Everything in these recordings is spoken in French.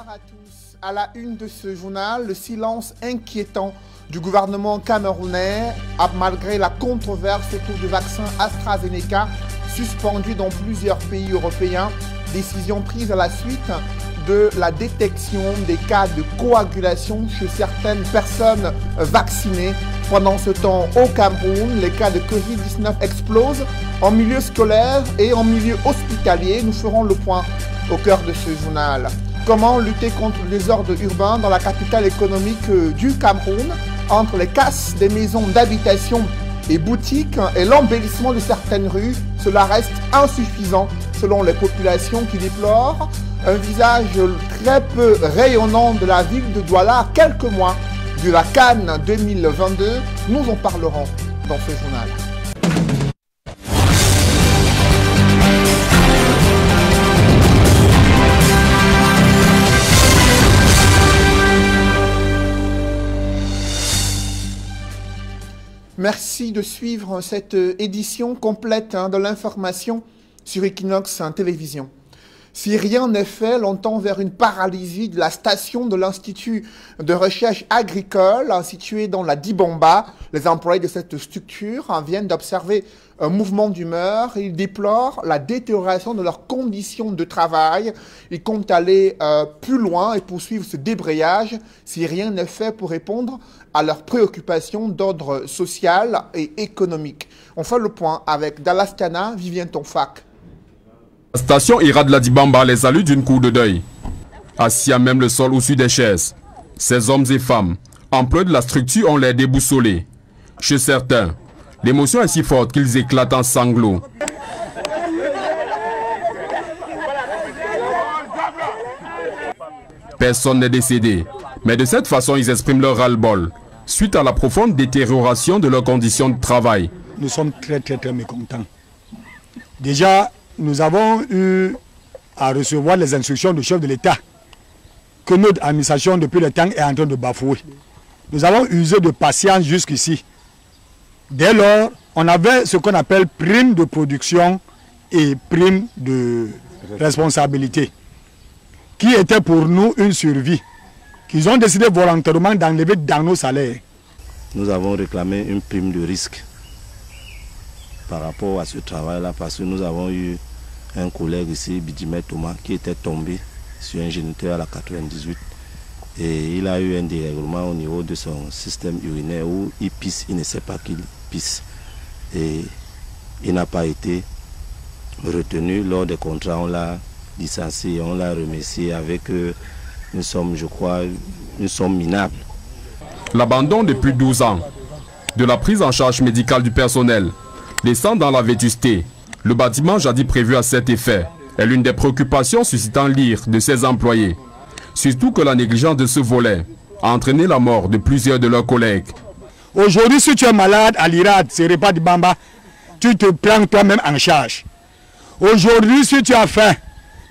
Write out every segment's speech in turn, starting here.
Bonsoir à tous. À la une de ce journal, le silence inquiétant du gouvernement camerounais malgré la controverse autour du vaccin AstraZeneca suspendu dans plusieurs pays européens. Décision prise à la suite de la détection des cas de coagulation chez certaines personnes vaccinées. Pendant ce temps, au Cameroun, les cas de Covid-19 explosent en milieu scolaire et en milieu hospitalier. Nous ferons le point au cœur de ce journal. Comment lutter contre le désordre urbain dans la capitale économique du Cameroun, entre les casses des maisons d'habitation et boutiques et l'embellissement de certaines rues? Cela reste insuffisant selon les populations qui déplorent un visage très peu rayonnant de la ville de Douala à quelques mois de la Cannes 2022. Nous en parlerons dans ce journal. Merci de suivre cette édition complète de l'information sur Equinox Télévision. Si rien n'est fait, l'on tend vers une paralysie de la station de l'Institut de recherche agricole située dans la Dibamba. Les employés de cette structure viennent d'observer un mouvement d'humeur et ils déplorent la détérioration de leurs conditions de travail. Ils comptent aller plus loin et poursuivre ce débrayage si rien n'est fait pour répondre à leurs préoccupations d'ordre social et économique. On fait le point avec Dallas Tiana, Vivien Tonfac. La station Ira de la Dibamba les salue d'une cour de deuil. Assis à même le sol au-dessus des chaises, ces hommes et femmes, employés de la structure, ont l'air déboussolés. Chez certains, l'émotion est si forte qu'ils éclatent en sanglots. Personne n'est décédé, mais de cette façon, ils expriment leur ras-le-bol, suite à la profonde détérioration de leurs conditions de travail. Nous sommes très mécontents. Déjà, nous avons eu à recevoir les instructions du chef de l'État que notre administration depuis le temps est en train de bafouer. Nous avons usé de patience jusqu'ici. Dès lors, on avait ce qu'on appelle prime de production et prime de responsabilité, qui était pour nous une survie, qu'ils ont décidé volontairement d'enlever dans nos salaires. Nous avons réclamé une prime de risque par rapport à ce travail-là, parce que nous avons eu un collègue ici, Bidjimet Thomas, qui était tombé sur un géniteur à la 98 et il a eu un dérèglement au niveau de son système urinaire où il pisse, il ne sait pas qu'il pisse et il n'a pas été retenu. Lors des contrats, on l'a licencié, on l'a remercié avec une somme, je crois, une somme minable. L'abandon depuis 12 ans de la prise en charge médicale du personnel, laissant dans la vétusté le bâtiment jadis prévu à cet effet, est l'une des préoccupations suscitant l'ire de ses employés. Surtout que la négligence de ce volet a entraîné la mort de plusieurs de leurs collègues. Aujourd'hui, si tu es malade à l'IRAD, c'est repas de Bamba, tu te prends toi-même en charge. Aujourd'hui, si tu as faim,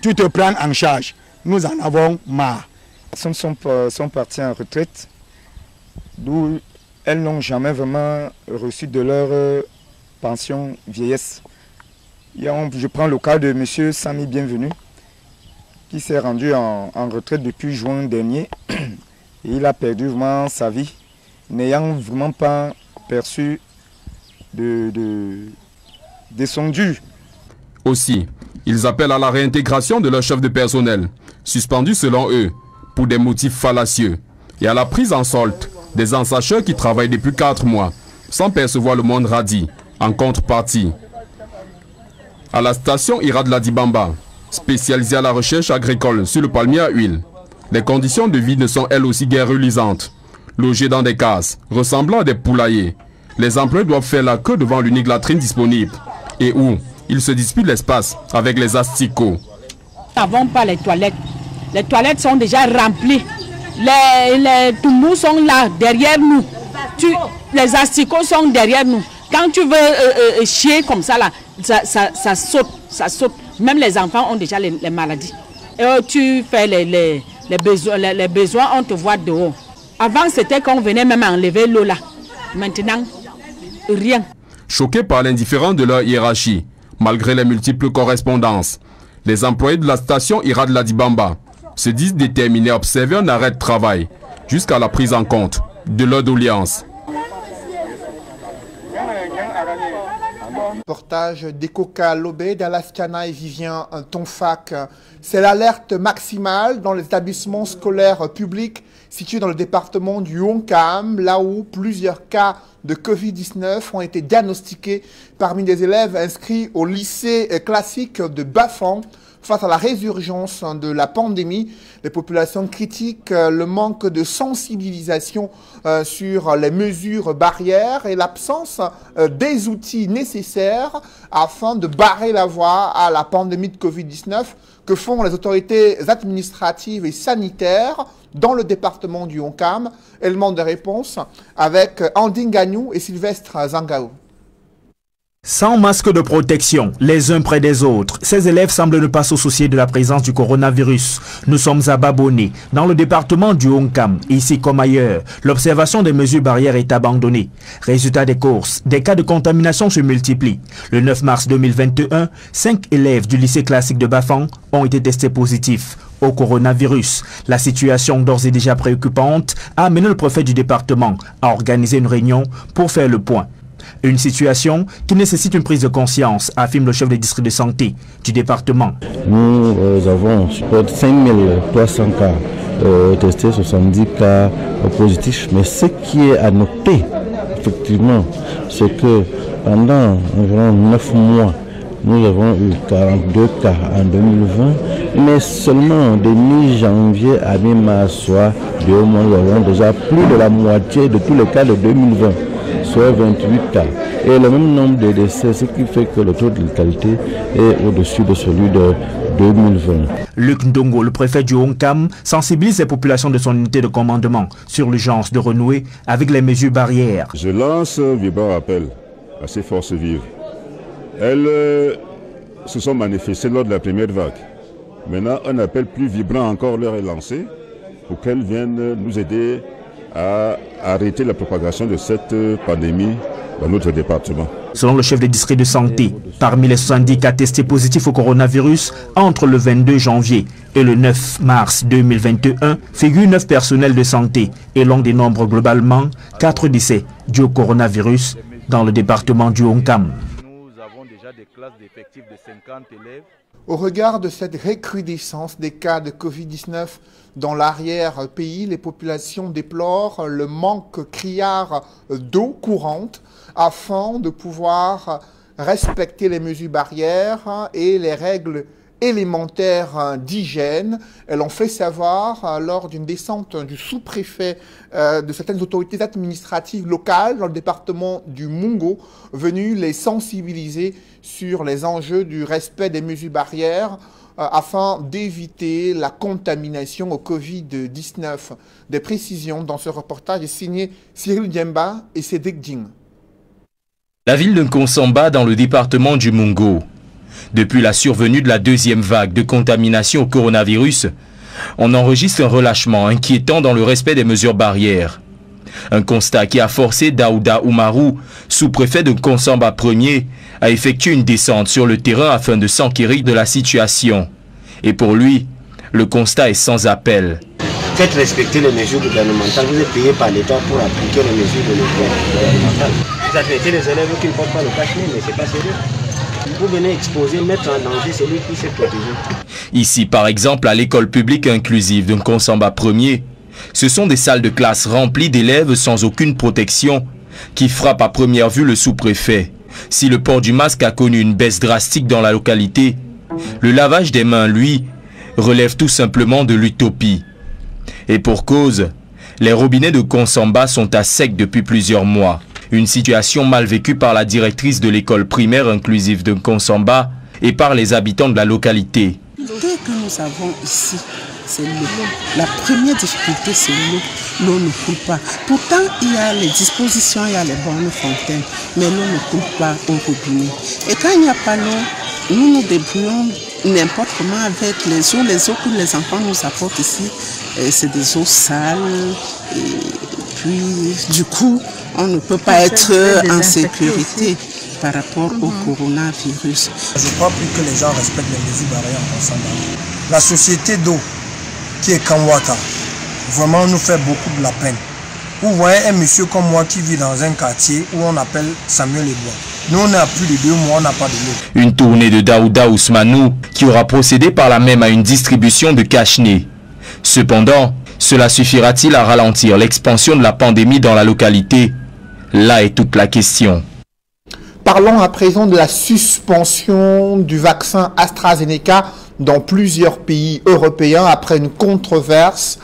tu te prends en charge. Nous en avons marre. Les personnes sont parties en retraite, d'où elles n'ont jamais vraiment reçu de leur pension vieillesse. Je prends le cas de M. Sami Bienvenu, qui s'est rendu en retraite depuis juin dernier. Et il a perdu vraiment sa vie, n'ayant vraiment pas perçu de son dû. Aussi, ils appellent à la réintégration de leur chef de personnel, suspendu selon eux, pour des motifs fallacieux, et à la prise en solde des ensacheurs qui travaillent depuis 4 mois, sans percevoir le monde radis, en contrepartie. À la station Ira de la Dibamba, spécialisée à la recherche agricole sur le palmier à huile, les conditions de vie ne sont elles aussi guère reluisantes. Logés dans des cases ressemblant à des poulaillers, les employés doivent faire la queue devant l'unique latrine disponible et où ils se disputent l'espace avec les asticots. Nous n'avons pas les toilettes. Les toilettes sont déjà remplies. Les toumous sont là, derrière nous. Les asticots sont derrière nous. Quand tu veux chier comme ça, là, ça saute. Même les enfants ont déjà les maladies. Et tu fais les besoins, on te voit dehors. Avant, c'était qu'on venait même enlever l'eau là. Maintenant, rien. Choqués par l'indifférence de leur hiérarchie, malgré les multiples correspondances, les employés de la station Ira de la Dibamba se disent déterminés à observer un arrêt de travail jusqu'à la prise en compte de leur doléance. Reportage d'Ecoca Lobé, d'Alaskana et Vivien Tonfac. C'est l'alerte maximale dans les établissements scolaires publics situés dans le département du Honkam, là où plusieurs cas de Covid-19 ont été diagnostiqués parmi les élèves inscrits au lycée classique de Bafang. Face à la résurgence de la pandémie, les populations critiquent le manque de sensibilisation sur les mesures barrières et l'absence des outils nécessaires afin de barrer la voie à la pandémie de Covid-19 que font les autorités administratives et sanitaires dans le département du Honkam. Élément de réponse avec Andine Gagnou et Sylvestre Zangao. Sans masque de protection, les uns près des autres, ces élèves semblent ne pas se soucier de la présence du coronavirus. Nous sommes à Babonné, dans le département du Honkam. Ici comme ailleurs, l'observation des mesures barrières est abandonnée. Résultat des courses, des cas de contamination se multiplient. Le 9 mars 2021, 5 élèves du lycée classique de Bafang ont été testés positifs au coronavirus. La situation d'ores et déjà préoccupante a amené le préfet du département à organiser une réunion pour faire le point. Une situation qui nécessite une prise de conscience, affirme le chef des districts de santé du département. Nous avons 5300 cas testés, 70 cas positifs. Mais ce qui est à noter, effectivement, c'est que pendant environ 9 mois, nous avons eu 42 cas en 2020, mais seulement de mi-janvier à mi-mars, soit 2 mois, nous avons déjà plus de la moitié de tous les cas de 2020. Soit 28 cas. Et le même nombre de décès, ce qui fait que le taux de létalité est au-dessus de celui de 2020. Luc Ndongo, le préfet du Honkam, sensibilise les populations de son unité de commandement sur l'urgence de renouer avec les mesures barrières. Je lance un vibrant appel à ces forces vives. Elles se sont manifestées lors de la première vague. Maintenant, un appel plus vibrant encore leur est lancé pour qu'elles viennent nous aider à arrêter la propagation de cette pandémie dans notre département. Selon le chef des districts de santé, parmi les 70 cas testés positifs au coronavirus entre le 22 janvier et le 9 mars 2021, figurent 9 personnels de santé et l'on dénombre globalement 4 décès dus au coronavirus dans le département du Honkam. Nous avons déjà des classes d'effectifs de 50 élèves. Au regard de cette recrudescence des cas de Covid-19 dans l'arrière-pays, les populations déplorent le manque criard d'eau courante afin de pouvoir respecter les mesures barrières et les règles élémentaires d'hygiène. Elles l'ont fait savoir lors d'une descente du sous-préfet de certaines autorités administratives locales dans le département du Mungo, venu les sensibiliser sur les enjeux du respect des mesures barrières afin d'éviter la contamination au Covid-19. Des précisions dans ce reportage est signé Cyril Diemba et Cédric Ding. La ville de Nkonsamba dans le département du Mungo. Depuis la survenue de la deuxième vague de contamination au coronavirus, on enregistre un relâchement inquiétant dans le respect des mesures barrières. Un constat qui a forcé Daouda Oumarou, sous-préfet de Nkonsamba 1er, à effectuer une descente sur le terrain afin de s'enquérir de la situation. Et pour lui, le constat est sans appel. Faites respecter les mesures gouvernementales. Vous êtes payé par l'État pour appliquer les mesures gouvernementales. Vous admettez les élèves qui ne portent pas le cache-nez, mais c'est pas sérieux. Vous venez exposer, mettre en danger celui qui s'est protégé. Ici, par exemple, à l'école publique inclusive de Nkonsamba 1er, ce sont des salles de classe remplies d'élèves sans aucune protection qui frappent à première vue le sous-préfet. Si le port du masque a connu une baisse drastique dans la localité, le lavage des mains, lui, relève tout simplement de l'utopie. Et pour cause, les robinets de Nkonsamba sont à sec depuis plusieurs mois. Une situation mal vécue par la directrice de l'école primaire inclusive de Nkonsamba et par les habitants de la localité. L'idée que nous avons ici, c'est l'eau. La première difficulté, c'est l'eau. L'eau ne coule pas. Pourtant, il y a les dispositions, il y a les bornes fontaines, mais l'eau ne coule pas au robinet. Et quand il n'y a pas l'eau, nous nous débrouillons n'importe comment avec les eaux. Les eaux que les enfants nous apportent ici, c'est des eaux sales. Et puis, du coup, on ne peut pas être en sécurité par rapport au coronavirus. Je crois plus que les gens respectent les mesures barrières en Nkonsamba. La société d'eau qui est Kamwata, vraiment nous fait beaucoup de la peine. Vous voyez un monsieur comme moi qui vit dans un quartier où on appelle Samuel Ebois. Nous, on est à plus de 2 mois, on n'a pas de l'eau. Une tournée de Daouda Ousmanou qui aura procédé par là même à une distribution de cache-nez. Cependant, cela suffira-t-il à ralentir l'expansion de la pandémie dans la localité? Là est toute la question. Parlons à présent de la suspension du vaccin AstraZeneca dans plusieurs pays européens après une controverse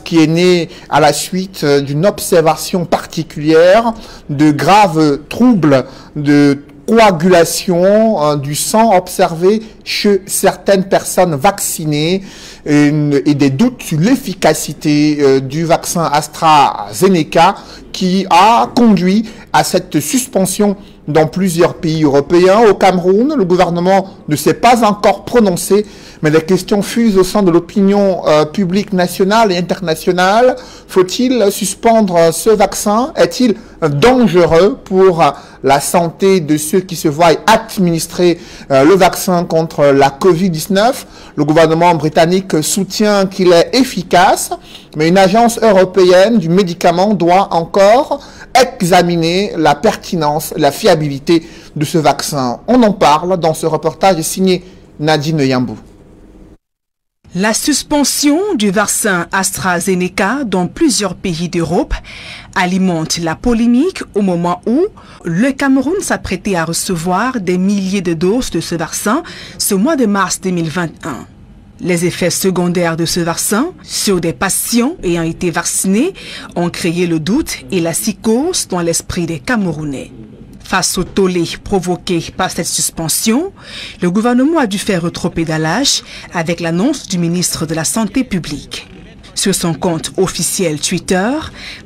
qui est née à la suite d'une observation particulière de graves troubles de coagulation du sang observé chez certaines personnes vaccinées et des doutes sur l'efficacité du vaccin AstraZeneca qui a conduit à cette suspension dans plusieurs pays européens. Au Cameroun, le gouvernement ne s'est pas encore prononcé, mais des questions fusent au sein de l'opinion publique nationale et internationale. Faut-il suspendre ce vaccin? Est-il dangereux pour la santé de ceux qui se voient administrer le vaccin contre la Covid-19? Le gouvernement britannique soutient qu'il est efficace, mais une agence européenne du médicament doit encore examiner la pertinence, la fiabilité de ce vaccin. On en parle dans ce reportage signé Nadine Yambou. La suspension du vaccin AstraZeneca dans plusieurs pays d'Europe alimente la polémique au moment où le Cameroun s'apprêtait à recevoir des milliers de doses de ce vaccin ce mois de mars 2021. Les effets secondaires de ce vaccin sur des patients ayant été vaccinés ont créé le doute et la psychose dans l'esprit des Camerounais. Face au tollé provoqué par cette suspension, le gouvernement a dû faire rétropédalage avec l'annonce du ministre de la Santé publique. Sur son compte officiel Twitter,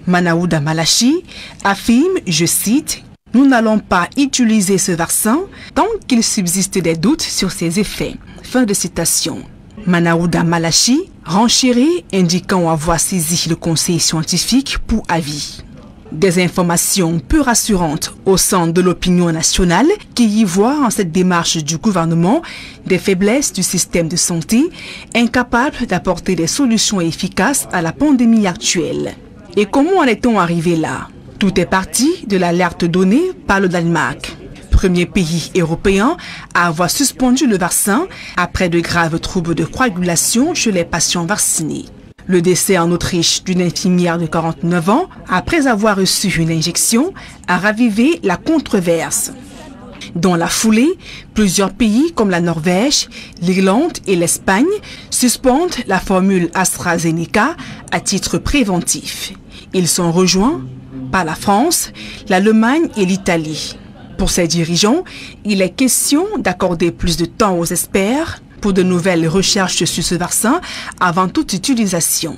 Manaouda Malachi affirme, je cite, « Nous n'allons pas utiliser ce vaccin tant qu'il subsiste des doutes sur ses effets. » Fin de citation. Manaouda Malachi renchérit, indiquant avoir saisi le conseil scientifique pour avis. Des informations peu rassurantes au sein de l'opinion nationale qui y voit en cette démarche du gouvernement des faiblesses du système de santé incapable d'apporter des solutions efficaces à la pandémie actuelle. Et comment en est-on arrivé là? Tout est parti de l'alerte donnée par le Danemark, premier pays européen à avoir suspendu le vaccin après de graves troubles de coagulation chez les patients vaccinés. Le décès en Autriche d'une infirmière de 49 ans, après avoir reçu une injection, a ravivé la controverse. Dans la foulée, plusieurs pays comme la Norvège, l'Irlande et l'Espagne suspendent la formule AstraZeneca à titre préventif. Ils sont rejoints par la France, l'Allemagne et l'Italie. Pour ces dirigeants, il est question d'accorder plus de temps aux experts pour de nouvelles recherches sur ce vaccin avant toute utilisation.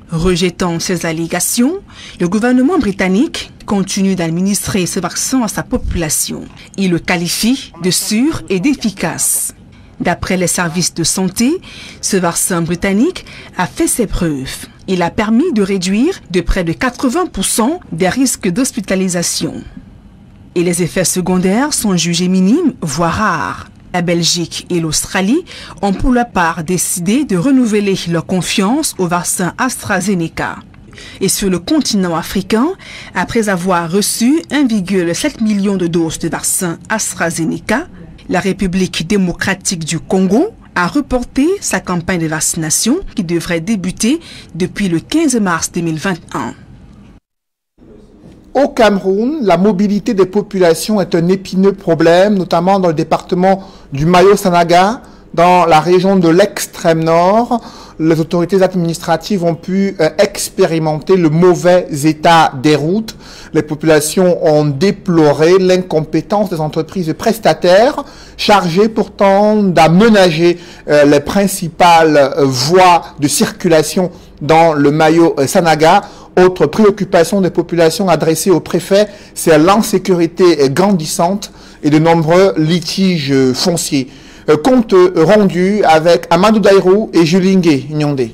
Rejetant ces allégations, le gouvernement britannique continue d'administrer ce vaccin à sa population. Il le qualifie de sûr et d'efficace. D'après les services de santé, ce vaccin britannique a fait ses preuves. Il a permis de réduire de près de 80% des risques d'hospitalisation. Et les effets secondaires sont jugés minimes, voire rares. La Belgique et l'Australie ont pour leur part décidé de renouveler leur confiance au vaccin AstraZeneca. Et sur le continent africain, après avoir reçu 1,7 million de doses de vaccin AstraZeneca, la République démocratique du Congo a reporté sa campagne de vaccination qui devrait débuter depuis le 15 mars 2021. Au Cameroun, la mobilité des populations est un épineux problème, notamment dans le département du Mayo-Sanaga, dans la région de l'extrême nord. Les autorités administratives ont pu expérimenter le mauvais état des routes. Les populations ont déploré l'incompétence des entreprises prestataires, chargées pourtant d'aménager les principales voies de circulation dans le Mayo-Sanaga. Autre préoccupation des populations adressée au préfet, c'est l'insécurité grandissante et de nombreux litiges fonciers. Compte rendu avec Amadou Daïrou et Julingue Nyondé.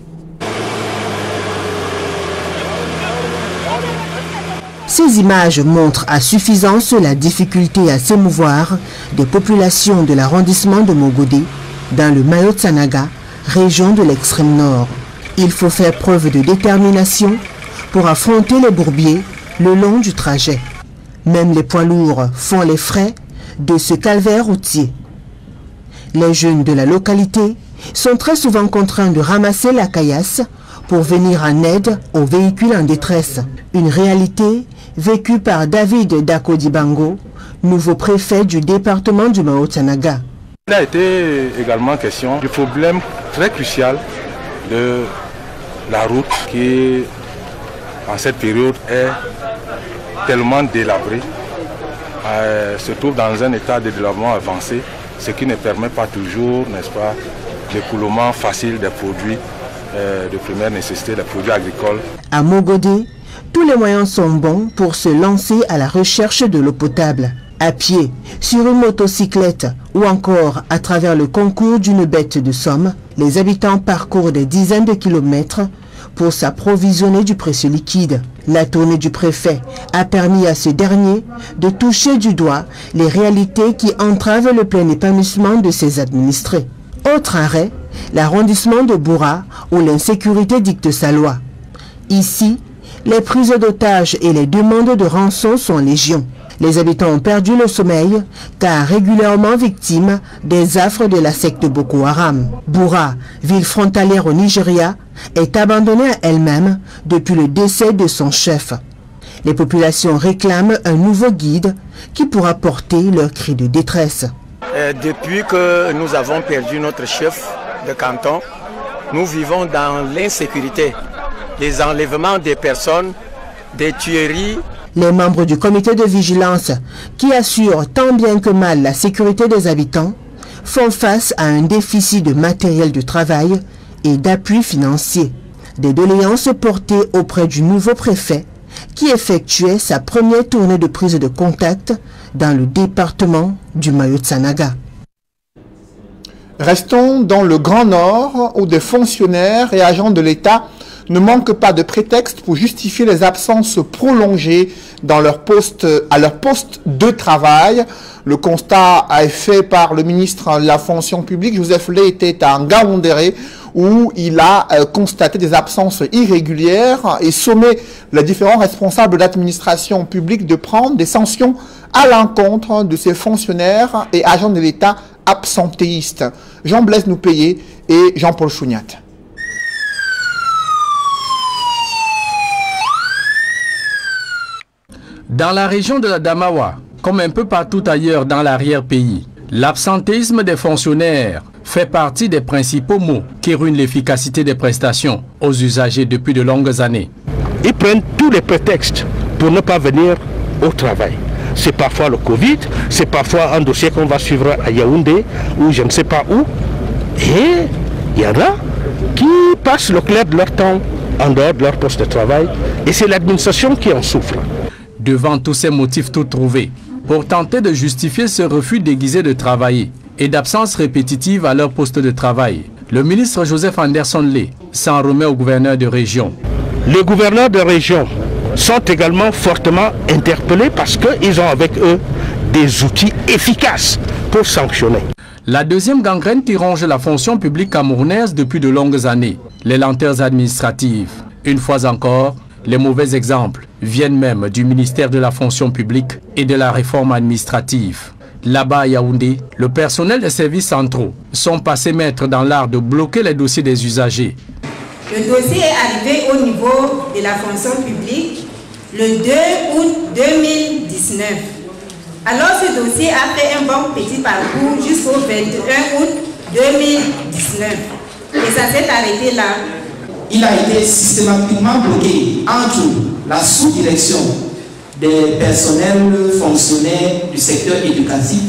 Ces images montrent à suffisance la difficulté à s'émouvoir des populations de l'arrondissement de Mogodé, dans le Mayo-Sanaga, région de l'extrême nord. Il faut faire preuve de détermination pour affronter les bourbiers le long du trajet. Même les poids lourds font les frais de ce calvaire routier. Les jeunes de la localité sont très souvent contraints de ramasser la caillasse pour venir en aide aux véhicules en détresse. Une réalité vécue par David Dakodibango, nouveau préfet du département du Mahot-Sanaga. Il a été également question du problème très crucial de la route qui, en cette période, est tellement délabrée, se trouve dans un état de délabrement avancé, ce qui ne permet pas toujours, n'est-ce pas, l'écoulement facile des produits de première nécessité, des produits agricoles. À Mogodé, tous les moyens sont bons pour se lancer à la recherche de l'eau potable. À pied, sur une motocyclette ou encore à travers le concours d'une bête de somme, les habitants parcourent des dizaines de kilomètres pour s'approvisionner du précieux liquide. La tournée du préfet a permis à ce dernier de toucher du doigt les réalités qui entravent le plein épanouissement de ses administrés. Autre arrêt, l'arrondissement de Boura, où l'insécurité dicte sa loi. Ici, les prises d'otages et les demandes de rançon sont légion. Les habitants ont perdu le sommeil car régulièrement victimes des affres de la secte Boko Haram. Boura, ville frontalière au Nigeria, est abandonnée à elle-même depuis le décès de son chef. Les populations réclament un nouveau guide qui pourra porter leurs cris de détresse. Depuis que nous avons perdu notre chef de canton, nous vivons dans l'insécurité, les enlèvements des personnes, des tueries. Les membres du comité de vigilance, qui assurent tant bien que mal la sécurité des habitants, font face à un déficit de matériel de travail et d'appui financier. Des doléances portées auprès du nouveau préfet, qui effectuait sa première tournée de prise de contact dans le département du Mahot-Sanaga. Restons dans le Grand Nord, où des fonctionnaires et agents de l'État ne manquent pas de prétextes pour justifier les absences prolongées dans à leur poste de travail. Le constat a été fait par le ministre de la fonction publique, Joseph Lé, était à Ngaoundéré, où il a constaté des absences irrégulières et sommé les différents responsables d'administration publique de prendre des sanctions à l'encontre de ces fonctionnaires et agents de l'État absentéistes. Jean-Blaise Noupayé et Jean-Paul Chouniat. Dans la région de la Damawa, comme un peu partout ailleurs dans l'arrière-pays, l'absentéisme des fonctionnaires fait partie des principaux maux qui ruinent l'efficacité des prestations aux usagers depuis de longues années. Ils prennent tous les prétextes pour ne pas venir au travail. C'est parfois le Covid, c'est parfois un dossier qu'on va suivre à Yaoundé ou je ne sais pas où. Et il y en a qui passent le clair de leur temps en dehors de leur poste de travail et c'est l'administration qui en souffre. Devant tous ces motifs tout trouvés, pour tenter de justifier ce refus déguisé de travailler et d'absence répétitive à leur poste de travail, le ministre Joseph Anderson Lé s'en remet au gouverneur de région. Les gouverneurs de région sont également fortement interpellés parce qu'ils ont avec eux des outils efficaces pour sanctionner. La deuxième gangrène qui ronge la fonction publique camerounaise depuis de longues années, les lenteurs administratives. Une fois encore, les mauvais exemples viennent même du ministère de la fonction publique et de la réforme administrative. Là-bas à Yaoundé, le personnel des services centraux sont passés maîtres dans l'art de bloquer les dossiers des usagers. Le dossier est arrivé au niveau de la fonction publique le 2 août 2019. Alors ce dossier a fait un bon petit parcours jusqu'au 21 août 2019. Et ça s'est arrêté là. Il a été systématiquement bloqué entre la sous-direction des personnels fonctionnaires du secteur éducatif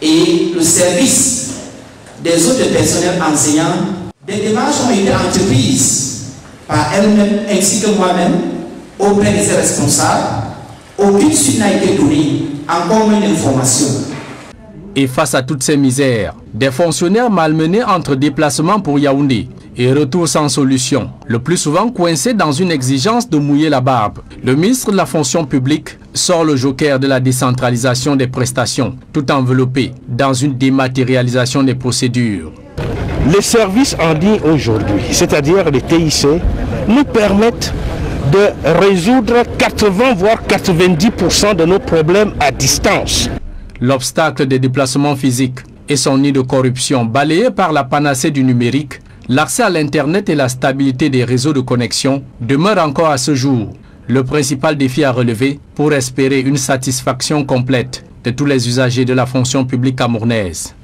et le service des autres personnels enseignants. Des démarches ont été entreprises par elle-même ainsi que moi-même auprès de ses responsables. Aucune suite n'a été donnée, encore moins d'informations. Et face à toutes ces misères, des fonctionnaires malmenés entre déplacements pour Yaoundé et retour sans solution, le plus souvent coincés dans une exigence de mouiller la barbe. Le ministre de la fonction publique sort le joker de la décentralisation des prestations, tout enveloppé dans une dématérialisation des procédures. Les services en ligne aujourd'hui, c'est-à-dire les TIC, nous permettent de résoudre 80 voire 90% de nos problèmes à distance. L'obstacle des déplacements physiques et son nid de corruption balayé par la panacée du numérique, l'accès à l'Internet et la stabilité des réseaux de connexion demeurent encore à ce jour le principal défi à relever pour espérer une satisfaction complète de tous les usagers de la fonction publique camerounaise.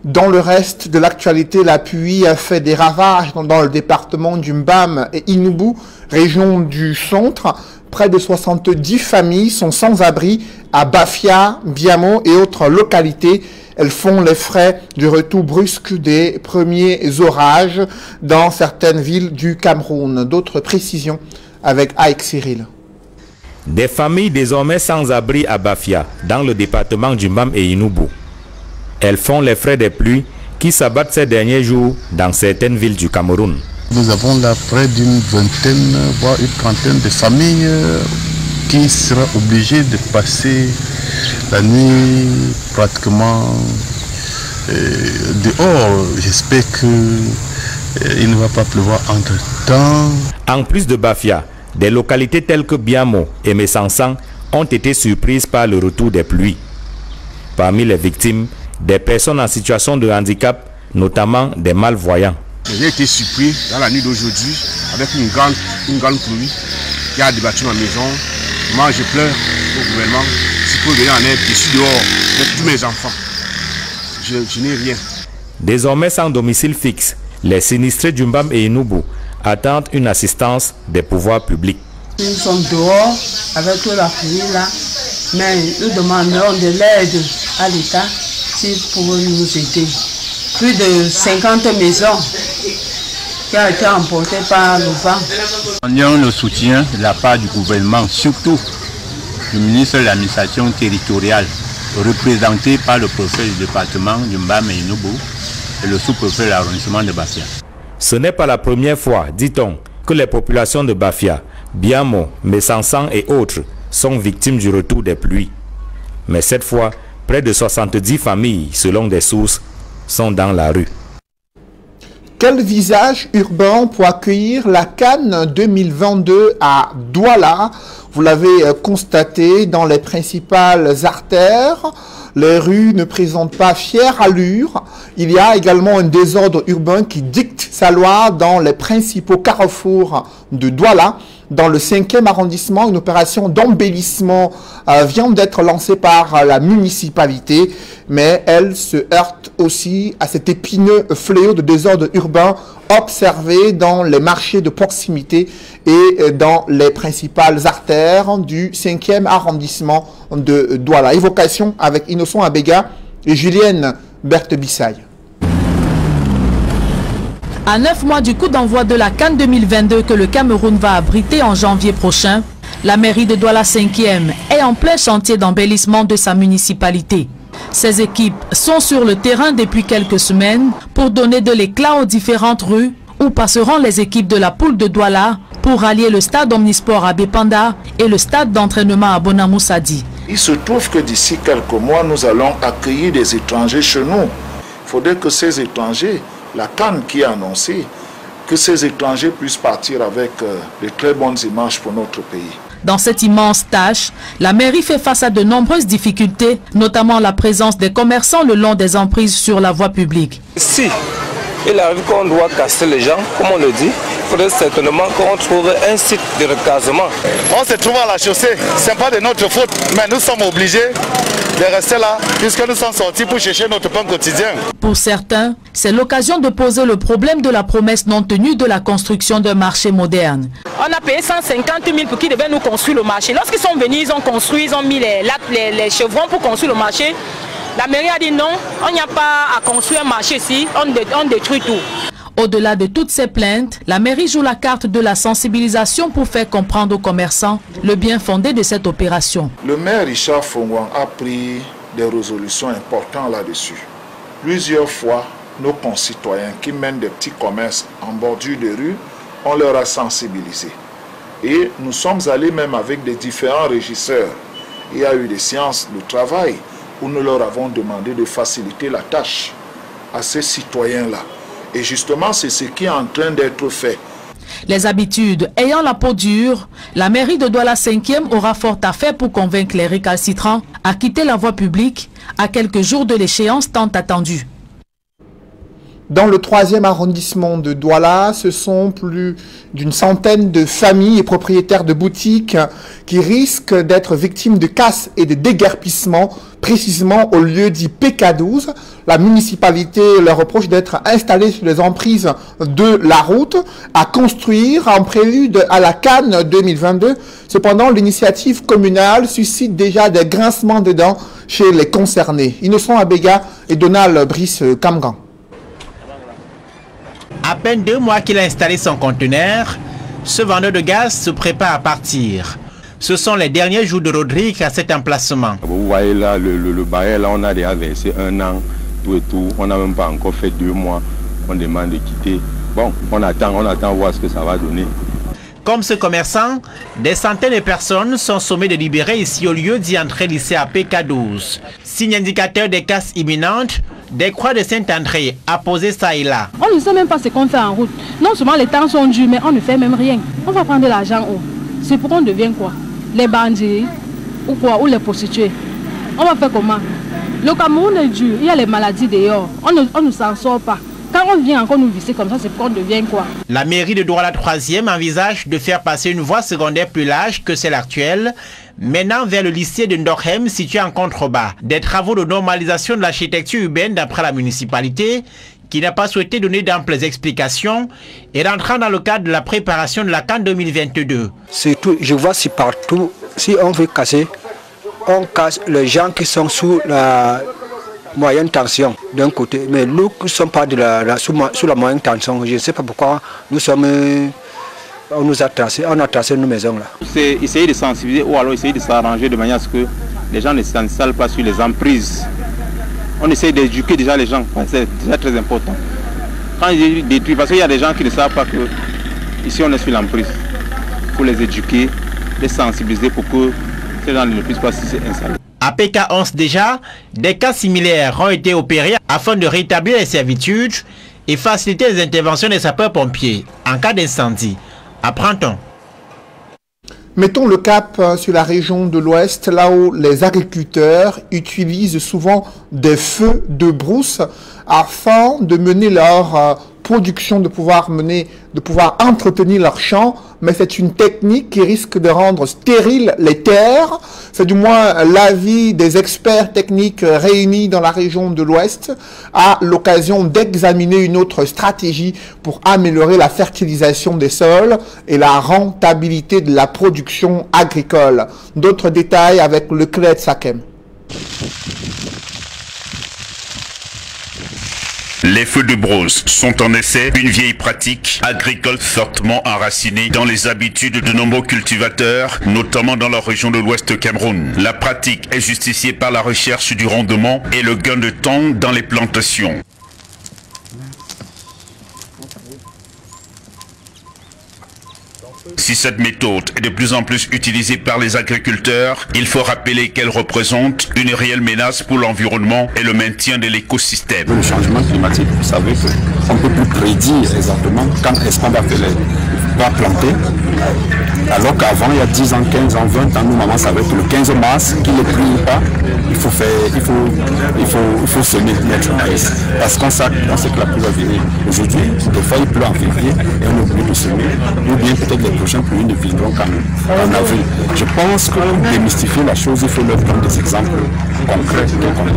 Dans le reste de l'actualité, la pluie a fait des ravages dans le département du Mbam et Inubu, région du centre. Près de 70 familles sont sans abri à Bafia, Biamo et autres localités. Elles font les frais du retour brusque des premiers orages dans certaines villes du Cameroun. D'autres précisions avec Aïk Cyril. Des familles désormais sans abri à Bafia, dans le département du Mbam et Inubu. Elles font les frais des pluies qui s'abattent ces derniers jours dans certaines villes du Cameroun. Nous avons là près d'une vingtaine, voire une trentaine de familles qui seront obligées de passer la nuit pratiquement dehors. J'espère qu'il ne va pas pleuvoir entre-temps. En plus de Bafia, des localités telles que Biamo et Messansan ont été surprises par le retour des pluies. Parmi les victimes, des personnes en situation de handicap, notamment des malvoyants. J'ai été surpris dans la nuit d'aujourd'hui avec une grande pluie qui a débattu ma maison. Moi, je pleure au gouvernement. S'il peut venir en aide, je suis dehors avec tous mes enfants. Je n'ai rien. Désormais sans domicile fixe, les sinistrés du Mbam et Inubu attendent une assistance des pouvoirs publics. Nous sommes dehors avec toute la pluie là, mais nous demandons de l'aide à l'État s'il pourrait nous aider. Plus de 50 maisons qui ont été emportées par le vent. Nous avons le soutien de la part du gouvernement, surtout du ministre de l'administration territoriale, représenté par le préfet du département du Mbam et Inubu et le sous-préfet de l'arrondissement de Bafia. Ce n'est pas la première fois, dit-on, que les populations de Bafia, Biamo, Messansan et autres sont victimes du retour des pluies. Mais cette fois, près de 70 familles, selon des sources, sont dans la rue. Quel visage urbain pour accueillir la Cannes 2022 à Douala? Vous l'avez constaté dans les principales artères. Les rues ne présentent pas fière allure. Il y a également un désordre urbain qui dicte sa loi dans les principaux carrefours de Douala. Dans le 5e arrondissement, une opération d'embellissement vient d'être lancée par la municipalité, mais elle se heurte aussi à cet épineux fléau de désordre urbain observé dans les marchés de proximité et dans les principales artères du 5e arrondissement de Douala. Évocation avec Innocent Abega et Julienne Berthe-Bissaille. À 9 mois du coup d'envoi de la Cannes 2022 que le Cameroun va abriter en janvier prochain, la mairie de Douala 5e est en plein chantier d'embellissement de sa municipalité. Ces équipes sont sur le terrain depuis quelques semaines pour donner de l'éclat aux différentes rues où passeront les équipes de la poule de Douala pour rallier le stade Omnisport à Bépanda et le stade d'entraînement à Bonamoussadi. Il se trouve que d'ici quelques mois, nous allons accueillir des étrangers chez nous. Il faudrait que ces étrangers, la Cannes qui est annoncée, que ces étrangers puissent partir avec de très bonnes images pour notre pays. Dans cette immense tâche, la mairie fait face à de nombreuses difficultés, notamment la présence des commerçants le long des emprises sur la voie publique. Si il arrive qu'on doit casser les gens, comme on le dit, il faudrait certainement qu'on trouve un site de recasement. On se trouve à la chaussée, ce n'est pas de notre faute, mais nous sommes obligés de rester là, puisque nous sommes sortis pour chercher notre pain quotidien. Pour certains, c'est l'occasion de poser le problème de la promesse non tenue de la construction d'un marché moderne. On a payé 150 000 pour qu'ils devaient nous construire le marché. Lorsqu'ils sont venus, ils ont construit, ils ont mis les chevrons pour construire le marché. La mairie a dit non, on n'y a pas à construire un marché ici, on détruit tout. Au-delà de toutes ces plaintes, la mairie joue la carte de la sensibilisation pour faire comprendre aux commerçants le bien fondé de cette opération. Le maire Richard Fongwang a pris des résolutions importantes là-dessus. Plusieurs fois, nos concitoyens qui mènent des petits commerces en bordure de rue, on leur a sensibilisés. Et nous sommes allés même avec des différents régisseurs. Il y a eu des séances de travail où nous leur avons demandé de faciliter la tâche à ces citoyens-là. Et justement, c'est ce qui est en train d'être fait. Les habitudes ayant la peau dure, la mairie de Douala 5e aura fort à faire pour convaincre les récalcitrants à quitter la voie publique à quelques jours de l'échéance tant attendue. Dans le 3e arrondissement de Douala, ce sont plus d'une centaine de familles et propriétaires de boutiques qui risquent d'être victimes de casses et de déguerpissements, précisément au lieu dit PK12. La municipalité leur reproche d'être installée sur les emprises de la route à construire en prélude à la Cannes 2022. Cependant, l'initiative communale suscite déjà des grincements de dents chez les concernés. Innocent Abega et Donald Brice Kamgan. À peine 2 mois qu'il a installé son conteneur, ce vendeur de gaz se prépare à partir. Ce sont les derniers jours de Rodrigue à cet emplacement. Vous voyez là, le bail, là, on a déjà versé 1 an, tout et tout. On n'a même pas encore fait 2 mois. On demande de quitter. Bon, on attend voir ce que ça va donner. Comme ce commerçant, des centaines de personnes sont sommées de libérer ici au lieu d'y entrer lycée à PK12. Signe indicateur des casses imminentes, des croix de Saint-André apposées ça et là. On ne sait même pas ce qu'on fait en route. Non seulement les temps sont durs, mais on ne fait même rien. On va prendre l'argent où? C'est pour qu'on devienne quoi? Les bandits ou quoi? Ou les prostituées? On va faire comment? Le Cameroun est dur, il y a les maladies dehors. On ne s'en sort pas. Quand on vient encore nous visser comme ça, c'est pour qu'on devienne quoi? La mairie de Douala 3e envisage de faire passer une voie secondaire plus large que celle actuelle, menant vers le lycée de Ndorhem situé en contrebas. Des travaux de normalisation de l'architecture urbaine d'après la municipalité, qui n'a pas souhaité donner d'amples explications, et rentrant dans le cadre de la préparation de la Cannes 2022. Surtout, je vois si partout, si on veut casser, on casse les gens qui sont sous la moyenne tension d'un côté, mais nous qui ne sommes pas sous la moyenne tension, je ne sais pas pourquoi on a tracé nos maisons là. C'est essayer de sensibiliser ou alors essayer de s'arranger de manière à ce que les gens ne s'installent pas sur les emprises. On essaie d'éduquer déjà les gens, c'est déjà très important. Quand ils détruisent, parce qu'il y a des gens qui ne savent pas que ici on est sur l'emprise. Il faut les éduquer, les sensibiliser pour que ces gens ne puissent pas s'installer. À PK11 déjà, des cas similaires ont été opérés afin de rétablir les servitudes et faciliter les interventions des sapeurs-pompiers en cas d'incendie. Apprend-on. Mettons le cap sur la région de l'Ouest, là où les agriculteurs utilisent souvent des feux de brousse afin de mener leur production, de pouvoir entretenir leurs champs, mais c'est une technique qui risque de rendre stériles les terres. C'est du moins l'avis des experts techniques réunis dans la région de l'Ouest à l'occasion d'examiner une autre stratégie pour améliorer la fertilisation des sols et la rentabilité de la production agricole. D'autres détails avec le Cled Sakem. Les feux de brousse sont en effet une vieille pratique agricole fortement enracinée dans les habitudes de nombreux cultivateurs, notamment dans la région de l'Ouest Cameroun. La pratique est justifiée par la recherche du rendement et le gain de temps dans les plantations. Si cette méthode est de plus en plus utilisée par les agriculteurs, il faut rappeler qu'elle représente une réelle menace pour l'environnement et le maintien de l'écosystème. Le changement climatique, vous savez qu'on ne peut plus prédire exactement quand est-ce qu'on va planter. Alors qu'avant, il y a 10 ans, 15 ans, 20 ans, nous, maman savait que le 15 mars, qu'il ne plie ou pas, il faut semer, mettre le maïs. Parce qu'on sait que la pluie va venir. Aujourd'hui, des fois, il pleut en février et on oublie de semer. Ou bien peut-être les prochaines pluies ne viendront qu'en avril. Je pense que pour démystifier la chose, il faut leur prendre des exemples concrets de comprendre.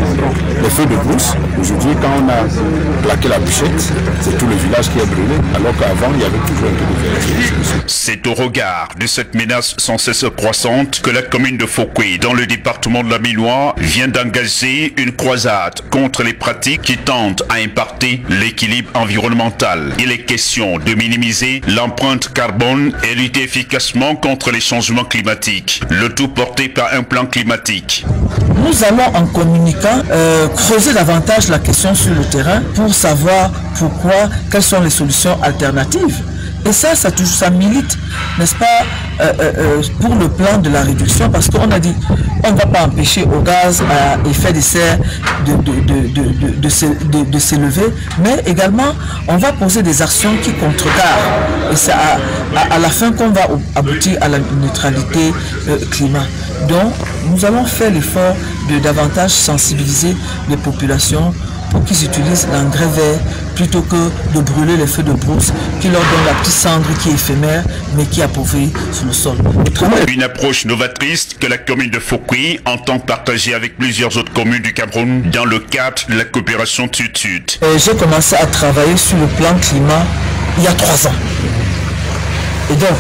Les feux de brousse, aujourd'hui, quand on a plaqué la bûchette, c'est tout le village qui est brûlé, alors qu'avant, il y avait toujours un peu de verdure. C'est au regard de cette menace sans cesse croissante que la commune de Fokwe, dans le département de la Minois, vient d'engager une croisade contre les pratiques qui tentent à impacter l'équilibre environnemental. Il est question de minimiser l'empreinte carbone et lutter efficacement contre les changements climatiques. Le tout porté par un plan climatique. Nous allons en communiquant creuser davantage la question sur le terrain pour savoir quelles sont les solutions alternatives. Et ça milite, n'est-ce pas, pour le plan de la réduction, parce qu'on a dit, on ne va pas empêcher au gaz à effet de serre de s'élever, mais également, on va poser des actions qui contrecarrent. Et c'est à la fin qu'on va aboutir à la neutralité climat. Donc, nous allons faire l'effort de davantage sensibiliser les populations pour qu'ils utilisent l'engrais vert plutôt que de brûler les feux de brousse qui leur donnent la petite cendre qui est éphémère mais qui appauvrit sur le sol. Une approche novatrice que la commune de Fouquier entend partager avec plusieurs autres communes du Cameroun dans le cadre de la coopération Tutud. J'ai commencé à travailler sur le plan climat il y a 3 ans. Et donc,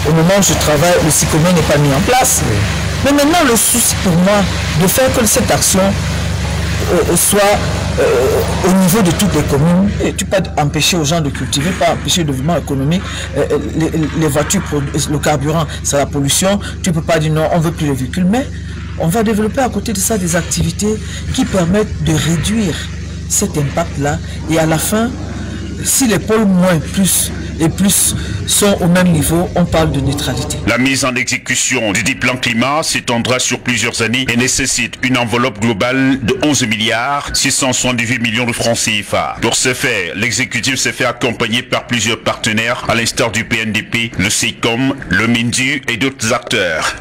au moment où je travaille, le SICOME n'est pas mis en place. Mais maintenant, le souci pour moi de faire que cette action soit au niveau de toutes les communes. Et tu peux empêcher aux gens de cultiver, pas empêcher le développement économique. Les voitures, le carburant, c'est la pollution. Tu ne peux pas dire non, on ne veut plus les véhicules. Mais on va développer à côté de ça des activités qui permettent de réduire cet impact-là. Et à la fin, si les pôles moins plus et plus sont au même niveau, on parle de neutralité. La mise en exécution du dit plan climat s'étendra sur plusieurs années et nécessite une enveloppe globale de 11 milliards 678 millions de francs CFA. Pour ce faire, l'exécutif s'est fait accompagner par plusieurs partenaires, à l'instar du PNDP, le SICOM, le MINDU et d'autres acteurs.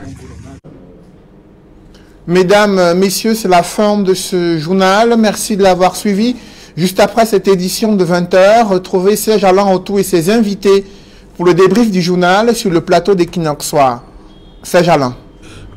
Mesdames, messieurs, c'est la fin de ce journal. Merci de l'avoir suivi. Juste après cette édition de 20h, retrouvez Serge Alain Autou et ses invités pour le débrief du journal sur le plateau d'Equinox Soir. Serge Alain.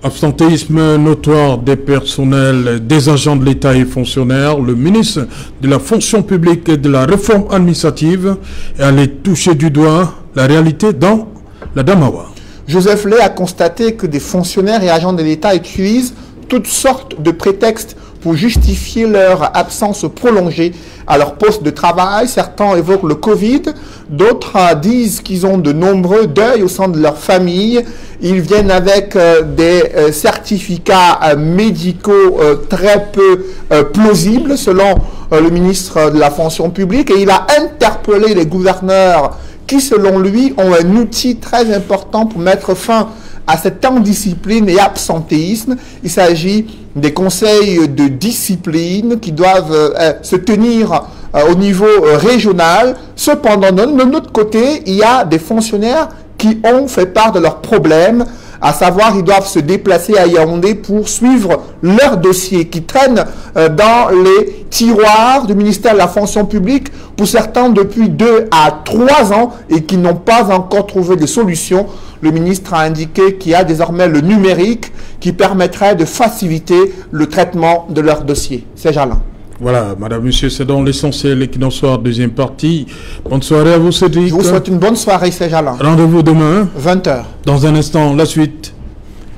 Absentéisme notoire des personnels, des agents de l'État et fonctionnaires. Le ministre de la fonction publique et de la réforme administrative est allé toucher du doigt la réalité dans la Damawa. Joseph Lay a constaté que des fonctionnaires et agents de l'État utilisent toutes sortes de prétextes pour justifier leur absence prolongée à leur poste de travail. Certains évoquent le Covid, d'autres disent qu'ils ont de nombreux deuils au sein de leur famille. Ils viennent avec des certificats médicaux très peu plausibles selon le ministre de la fonction publique, et il a interpellé les gouverneurs qui, selon lui, ont un outil très important pour mettre fin à cette indiscipline et absentéisme. Il s'agit des conseils de discipline qui doivent se tenir au niveau régional. Cependant, de notre côté, il y a des fonctionnaires qui ont fait part de leurs problèmes, à savoir ils doivent se déplacer à Yaoundé pour suivre leurs dossiers qui traînent dans les tiroirs du ministère de la fonction publique, pour certains depuis 2 à 3 ans, et qui n'ont pas encore trouvé de solution. Le ministre a indiqué qu'il y a désormais le numérique qui permettrait de faciliter le traitement de leurs dossiers. C'est Jalin. Voilà, madame, monsieur, c'est dans l'essentiel Equinox Soir, deuxième partie. Bonne soirée à vous, Cédric. Je vous souhaite une bonne soirée, c'est Jalin. Rendez-vous demain. 20h. Dans un instant, la suite,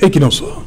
Equinox Soir.